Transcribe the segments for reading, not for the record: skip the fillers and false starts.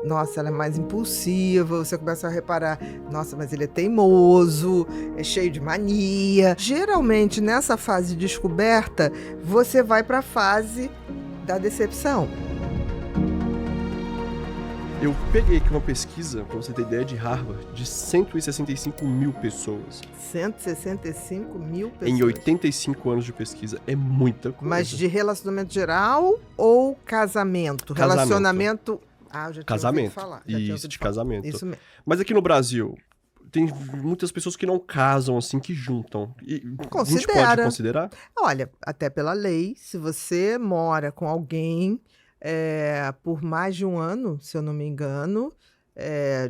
nossa, ela é mais impulsiva, você começa a reparar, nossa, mas ele é teimoso, é cheio de mania. Geralmente, nessa fase de descoberta, você vai para a fase da decepção. Eu peguei aqui uma pesquisa, pra você ter ideia, de Harvard, de 165 mil pessoas. 165 mil pessoas. Em 85 anos de pesquisa. É muita coisa. Mas de relacionamento geral ou casamento? Relacionamento... Ah, eu já tinha ouvido falar. Isso, de casamento. Isso mesmo. Mas aqui no Brasil, tem muitas pessoas que não casam, assim, que juntam. E a gente pode considerar? Olha, até pela lei, se você mora com alguém por mais de um ano, se eu não me engano,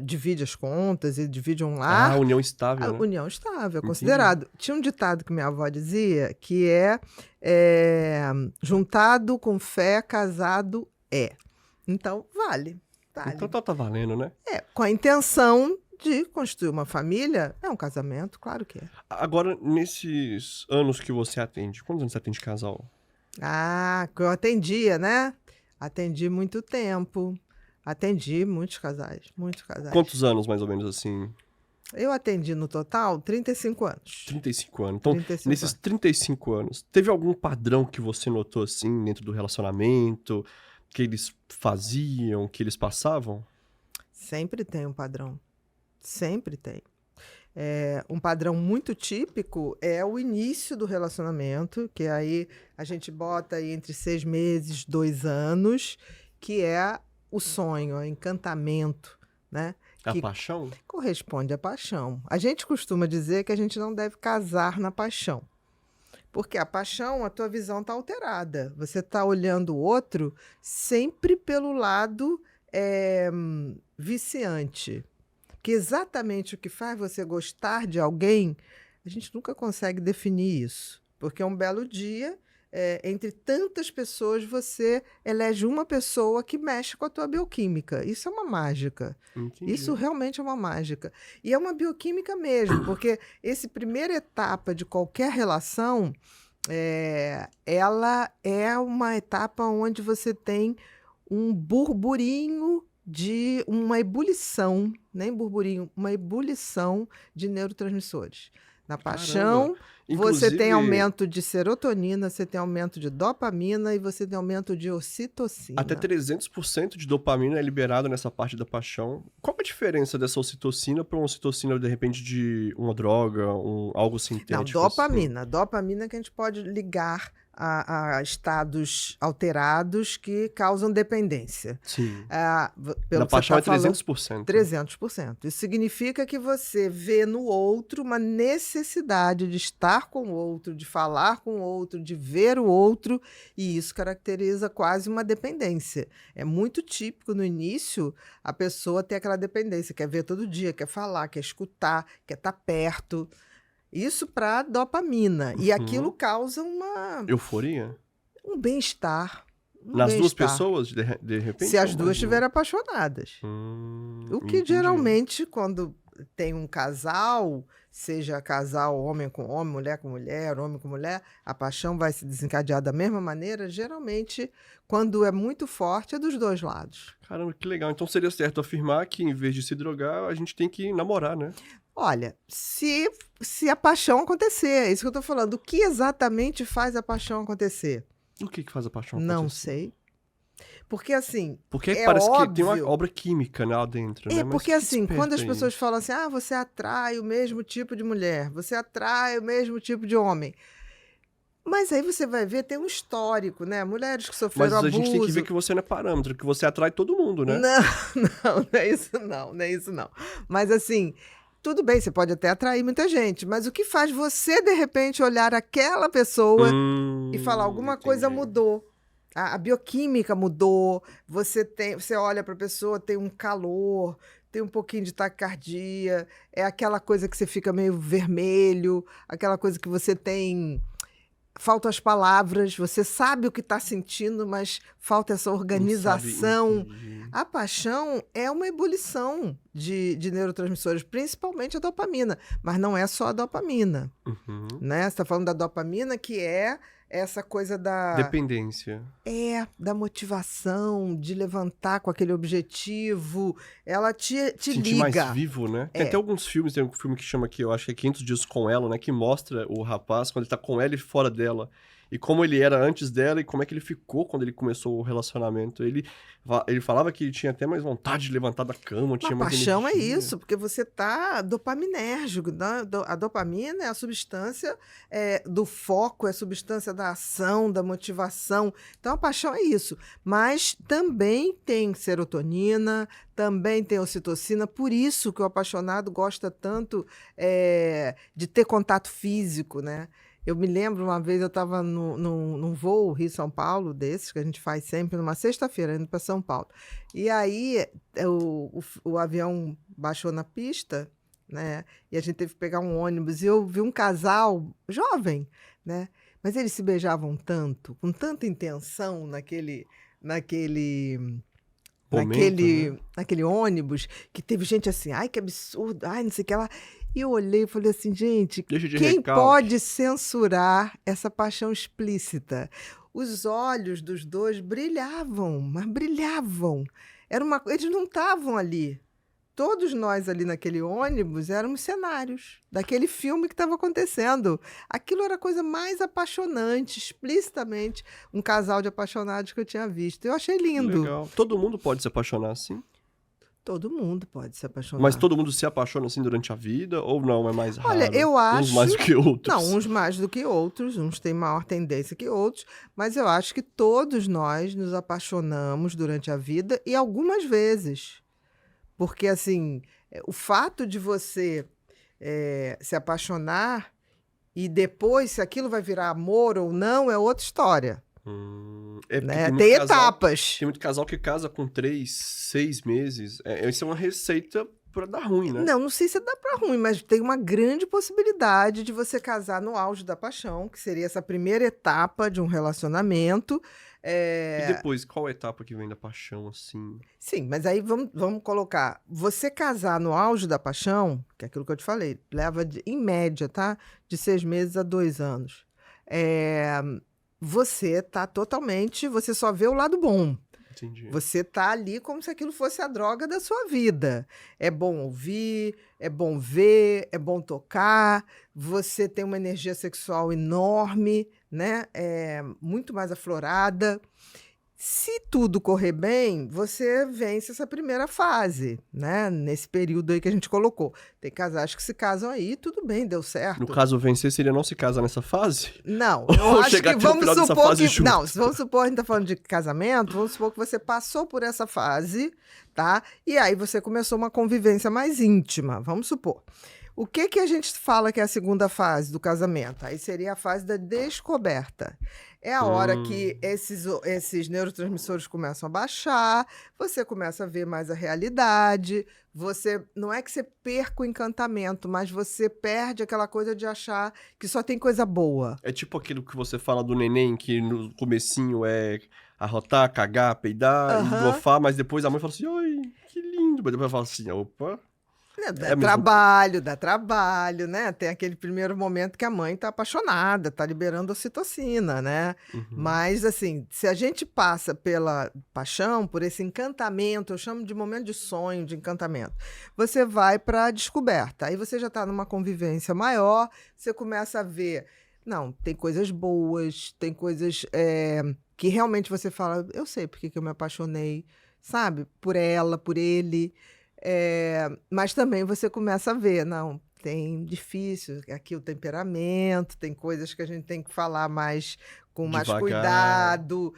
divide as contas e divide um lar. Ah, união estável, né? União estável, é considerado. Tinha um ditado que minha avó dizia, que é juntado com fé, casado é. Então, vale. Então tá valendo, né? Com a intenção de construir uma família, é um casamento, claro que é. Agora, nesses anos que você atende, quantos anos você atende casal? Ah, que eu atendia, né? Atendi muito tempo. Atendi muitos casais. Quantos anos, mais ou menos, assim? Eu atendi no total 35 anos. 35 anos. Então, nesses 35 anos, teve algum padrão que você notou, assim, dentro do relacionamento, que eles faziam, que eles passavam? Sempre tem um padrão. Sempre tem. Um padrão muito típico é o início do relacionamento, que aí a gente bota aí entre 6 meses, 2 anos, que é o sonho, o encantamento, né? A paixão? Corresponde à paixão. A gente costuma dizer que a gente não deve casar na paixão. Porque a paixão, a tua visão está alterada. Você está olhando o outro sempre pelo lado viciante. Que exatamente o que faz você gostar de alguém, a gente nunca consegue definir isso. Porque um belo dia, entre tantas pessoas, você elege uma pessoa que mexe com a tua bioquímica. Isso é uma mágica. Entendi. Isso realmente é uma mágica. E é uma bioquímica mesmo, porque essa primeira etapa de qualquer relação, ela é uma etapa onde você tem um burburinho de uma ebulição, nem burburinho, uma ebulição de neurotransmissores. Na paixão, você tem aumento de serotonina, você tem aumento de dopamina e você tem aumento de ocitocina. Até 300% de dopamina é liberado nessa parte da paixão. Qual a diferença dessa ocitocina para uma ocitocina, de repente, de uma droga, algo sintético? Não, dopamina. Assim? Dopamina que a gente pode ligar a estados alterados que causam dependência. Sim. Na paixão é 300%. 300%. Isso significa que você vê no outro uma necessidade de estar com o outro, de falar com o outro, de ver o outro, e isso caracteriza quase uma dependência. É muito típico no início a pessoa ter aquela dependência, quer ver todo dia, quer falar, quer escutar, quer estar perto. Isso para dopamina. E aquilo causa uma... euforia? Um bem-estar. Nas duas pessoas, de repente? Se as duas estiverem apaixonadas. O que geralmente, quando tem um casal, seja casal homem com homem, mulher com mulher, homem com mulher, a paixão vai se desencadear da mesma maneira, geralmente, quando é muito forte, é dos dois lados. Caramba, que legal. Então seria certo afirmar que, em vez de se drogar, a gente tem que namorar, né? Olha, se a paixão acontecer, é isso que eu tô falando. O que exatamente faz a paixão acontecer? O que faz a paixão acontecer? Não sei. Porque assim, porque parece que tem uma obra química, né, lá dentro, né? Porque assim, quando as pessoas falam assim, você atrai o mesmo tipo de mulher, você atrai o mesmo tipo de homem. Mas aí você vai ver, tem um histórico, né? Mulheres que sofreram abuso. Mas a gente tem que ver que você não é parâmetro, que você atrai todo mundo, né? Não é isso não. Mas assim... Tudo bem, você pode até atrair muita gente, mas o que faz você, de repente, olhar aquela pessoa e falar alguma coisa mudou? A bioquímica mudou, você olha para a pessoa, tem um calor, tem um pouquinho de taquicardia, é aquela coisa que você fica meio vermelho, aquela coisa que você tem... Faltam as palavras, você sabe o que está sentindo, mas falta essa organização. A paixão é uma ebulição de neurotransmissores, principalmente a dopamina, mas não é só a dopamina. Né? Você está falando da dopamina, que é essa coisa da... Dependência. Da motivação, de levantar com aquele objetivo. Ela te Sentir liga. mais vivo, né? Tem até alguns filmes, tem um filme que chama aqui, eu acho que é 500 Dias com Ela, né? Que mostra o rapaz quando ele tá com ela e fora dela. E como ele era antes dela e como é que ele ficou quando ele começou o relacionamento. Ele falava que tinha até mais vontade de levantar da cama, tinha mais paixão energia. é isso, porque você tá dopaminérgico. A dopamina é a substância do foco, é a substância da ação, da motivação. Então, a paixão é isso. Mas também tem serotonina, também tem ocitocina. Por isso que o apaixonado gosta tanto de ter contato físico, né? Eu me lembro, uma vez eu estava num voo Rio-São Paulo, desses que a gente faz sempre, numa sexta-feira, indo para São Paulo. E aí o avião baixou na pista, né? E a gente teve que pegar um ônibus. E eu vi um casal jovem, né? Mas eles se beijavam tanto, com tanta intenção naquele Momento, naquele ônibus, que teve gente assim, ai, que absurdo, ai, não sei o que lá. E eu olhei e falei assim, gente, quem pode censurar essa paixão explícita? Os olhos dos dois brilhavam, mas brilhavam. Eles não estavam ali. Todos nós ali naquele ônibus éramos cenários daquele filme que estava acontecendo. Aquilo era a coisa mais apaixonante, explicitamente, um casal de apaixonados que eu tinha visto. Eu achei lindo. Legal. Todo mundo pode se apaixonar assim? Todo mundo pode se apaixonar. Mas todo mundo se apaixona assim durante a vida? Ou não, é mais raro? Olha, eu acho... Uns mais do que outros? Não, uns mais do que outros. Uns têm maior tendência que outros. Mas eu acho que todos nós nos apaixonamos durante a vida e algumas vezes. Porque, assim, o fato de você se apaixonar e depois, se aquilo vai virar amor ou não, é outra história. Né? Tem etapas. Tem muito casal que casa com 3, 6 meses. Isso é uma receita pra dar ruim, né? Não sei se dá pra ruim, mas tem uma grande possibilidade de você casar no auge da paixão, que seria essa primeira etapa de um relacionamento. E depois, qual a etapa que vem da paixão, assim? Sim, mas aí vamos colocar. Você casar no auge da paixão, que é aquilo que eu te falei, leva, em média, tá? De 6 meses a 2 anos. Você tá totalmente... Você só vê o lado bom. Entendi. Você tá ali como se aquilo fosse a droga da sua vida. É bom ouvir, é bom ver, é bom tocar. Você tem uma energia sexual enorme, né? Muito mais aflorada. Se tudo correr bem, você vence essa primeira fase, né? Nesse período aí que a gente colocou. Tem casais que se casam aí, tudo bem, deu certo. No caso, vencer seria não se casar nessa fase? Não, eu acho que vamos supor que... Não, vamos supor, a gente tá falando de casamento, vamos supor que você passou por essa fase, tá? E aí você começou uma convivência mais íntima, vamos supor. O que a gente fala que é a segunda fase do casamento? Aí seria a fase da descoberta. É a hora que esses neurotransmissores começam a baixar, você começa a ver mais a realidade, não é que você perca o encantamento, mas você perde aquela coisa de achar que só tem coisa boa. É tipo aquilo que você fala do neném, que no comecinho é arrotar, cagar, peidar e bofar, mas depois a mãe fala assim, ai, que lindo, mas depois fala assim, opa... Dá trabalho, né? Tem aquele primeiro momento que a mãe tá apaixonada, tá liberando ocitocina, né? Mas, assim, se a gente passa pela paixão, por esse encantamento, eu chamo de momento de sonho, de encantamento, você vai pra descoberta. Aí você já tá numa convivência maior, você começa a ver, não, tem coisas boas, tem coisas que realmente você fala, eu sei por que eu me apaixonei, sabe? Por ela, por ele... mas também você começa a ver, não, tem difícil, aqui o temperamento, tem coisas que a gente tem que falar mais com mais cuidado,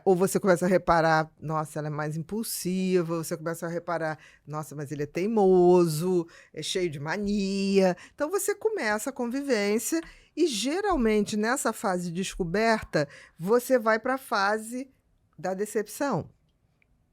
ou você começa a reparar, nossa, ela é mais impulsiva, você começa a reparar, nossa, mas ele é teimoso, é cheio de mania. Então você começa a convivência e geralmente nessa fase de descoberta, você vai para a fase da decepção.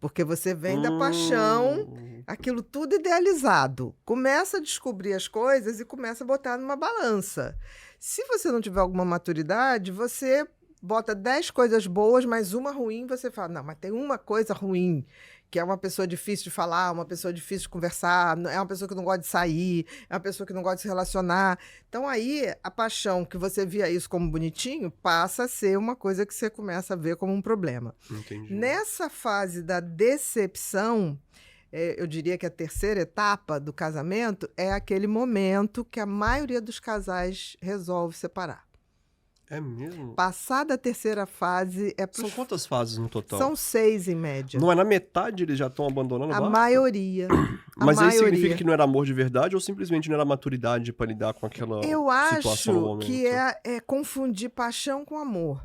Porque você vem da paixão, aquilo tudo idealizado. Começa a descobrir as coisas e começa a botar numa balança. Se você não tiver alguma maturidade, você bota 10 coisas boas, mas uma ruim, você fala, não, mas tem uma coisa ruim que é uma pessoa difícil de falar, uma pessoa difícil de conversar, é uma pessoa que não gosta de sair, é uma pessoa que não gosta de se relacionar. Então aí a paixão, que você via isso como bonitinho, passa a ser uma coisa que você começa a ver como um problema. Entendi. Nessa fase da decepção, eu diria que a terceira etapa do casamento é aquele momento que a maioria dos casais resolve separar. É mesmo? Passada a terceira fase... São quantas fases no total? São 6 em média. Não é na metade eles já estão abandonando o A barco? maioria. Mas aí significa que não era amor de verdade ou simplesmente não era maturidade para lidar com aquela Eu situação no acho momento? que é confundir paixão com amor.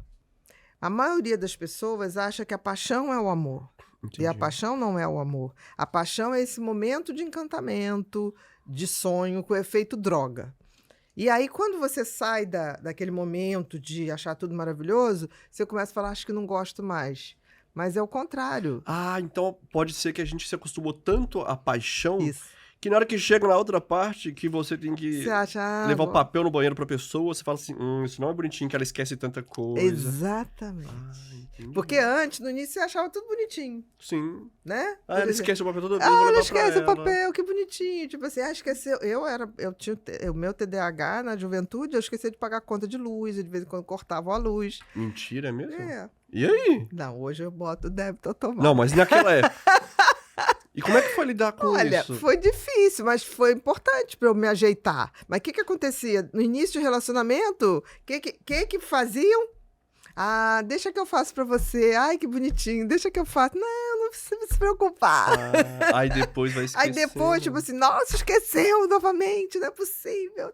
A maioria das pessoas acha que a paixão é o amor. Entendi. E a paixão não é o amor. A paixão é esse momento de encantamento, de sonho, com o efeito droga. E aí, quando você sai daquele momento de achar tudo maravilhoso, você começa a falar, acho que não gosto mais. Mas é o contrário. Ah, então pode ser que a gente se acostumou tanto à paixão Isso. que na hora que chega na outra parte, que você tem que Você acha... levar o papel no banheiro pra pessoa, você fala assim, isso não é bonitinho, que ela esquece tanta coisa. Exatamente. Entendi. Porque antes, no início, você achava tudo bonitinho, Sim. né? Ah, ela esquece o papel toda vez, Ah, vou ela levar esquece pra o papel, que bonitinho. Tipo assim, esqueceu. Eu tinha o meu TDAH na juventude, eu esqueci de pagar a conta de luz, e de vez em quando cortavam a luz. Mentira, é mesmo? É. E aí? Não, hoje eu boto o débito automático. Não, mas naquela época. E como é que foi lidar com Olha, isso? foi difícil, mas foi importante para eu me ajeitar. Mas o que acontecia? No início do relacionamento, o que faziam? Ah, deixa que eu faço para você. Ai, que bonitinho. Deixa que eu faço. Não precisa se preocupar. Aí depois vai esquecer. Aí depois, tipo assim, nossa, esqueceu novamente. Não é possível.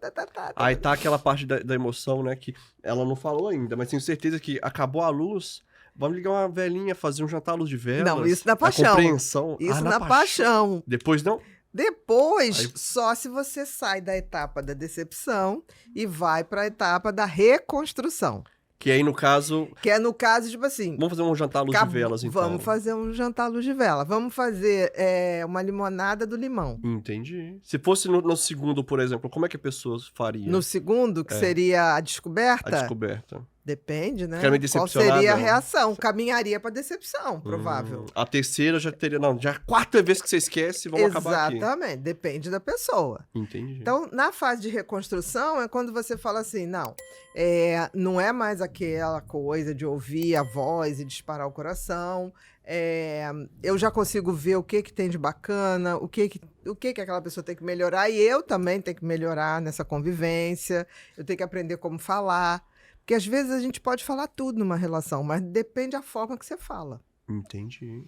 Aí tá aquela parte da emoção, né? Que ela não falou ainda, mas tenho certeza que acabou a luz. Vamos ligar uma velhinha, fazer um jantar à luz de velas. Não, isso na paixão. A compreensão. Isso na paixão. Depois não? Depois, Aí... só se você sai da etapa da decepção e vai para a etapa da reconstrução. Que aí, no caso... Que é no caso, tipo assim... Vamos fazer um jantar à luz de velas, então. Vamos fazer um jantar à luz de vela. Vamos fazer uma limonada do limão. Entendi. Se fosse no segundo, por exemplo, como é que a pessoa faria? No segundo, que seria a A descoberta? descoberta. Depende, né? Ficaria meio Qual decepcionada. seria a reação? Caminharia para decepção, provável. A terceira já teria... Não, já é a quarta vez que você esquece, vamos acabar aqui. Exatamente. Depende da pessoa. Entendi. Então, na fase de reconstrução, é quando você fala assim, não é mais aquela coisa de ouvir a voz e disparar o coração. Eu já consigo ver o que tem de bacana, o que aquela pessoa tem que melhorar, e eu também tenho que melhorar nessa convivência, eu tenho que aprender como falar. Porque às vezes a gente pode falar tudo numa relação, mas depende da forma que você fala. Entendi.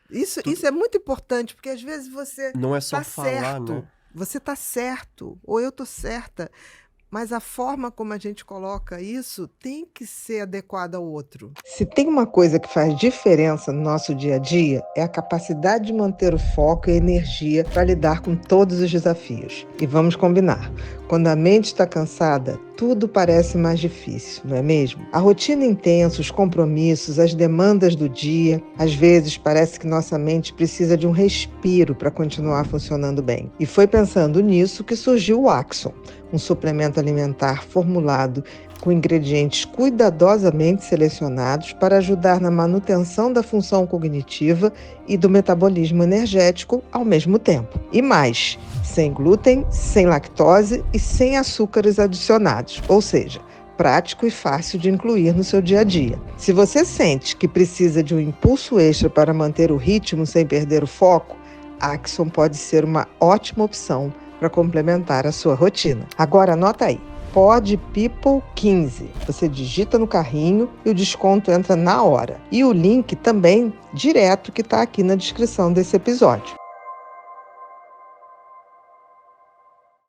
Isso é muito importante, porque às vezes você não é só tá falar, certo, né? você tá certo, ou eu tô certa, mas a forma como a gente coloca isso tem que ser adequada ao outro. Se tem uma coisa que faz diferença no nosso dia a dia, é a capacidade de manter o foco e a energia para lidar com todos os desafios. E vamos combinar, quando a mente está cansada, tudo parece mais difícil, não é mesmo? A rotina intensa, os compromissos, as demandas do dia, às vezes parece que nossa mente precisa de um respiro para continuar funcionando bem. E foi pensando nisso que surgiu o Axon, um suplemento alimentar formulado com ingredientes cuidadosamente selecionados para ajudar na manutenção da função cognitiva e do metabolismo energético ao mesmo tempo. E mais, sem glúten, sem lactose e sem açúcares adicionados, ou seja, prático e fácil de incluir no seu dia a dia. Se você sente que precisa de um impulso extra para manter o ritmo sem perder o foco, Axon pode ser uma ótima opção para complementar a sua rotina. Agora anota aí, Pod People 15. Você digita no carrinho e o desconto entra na hora. E o link também direto que está aqui na descrição desse episódio.